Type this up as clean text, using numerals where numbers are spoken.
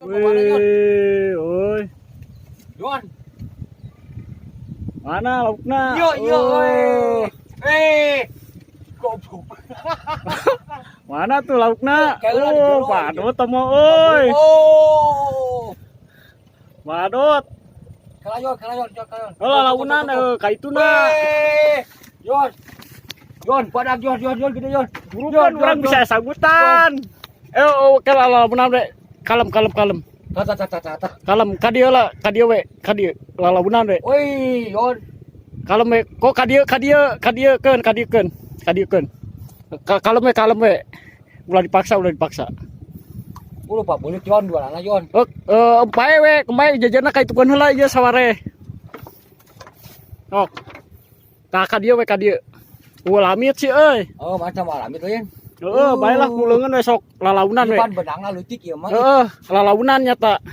Wih, oi. Yon. Mana laukna? Yo yo, Oh. Goblok. Mana tuh laukna? Kayak lagi Oh, jero, badut temo oi. Oh. Badut. Kelayon. Oh, launan kaituna. Yon. Yon, padak Yon gede Yon. Burukan orang bisa sagutan. Oh, kalau launan we. Kalem. Tata. Kalem kadia lah, kadia we, kadia launan we. Woi, Yon. Kalem we, kok kadia keun. Kalem we. Ulah dipaksa. Lupa boleh Yon dua anak Yon. Empai we, kembali jajanna kaitukeun heula ieu saware. Ok. Kadia. Lamit sih euy. Oh, macam malam itu Yon. Heeh, bae lah kuleungeun we sok lalaunan we. Ipan benangna leutik ieu mah. Heeh, lalaunan nyata.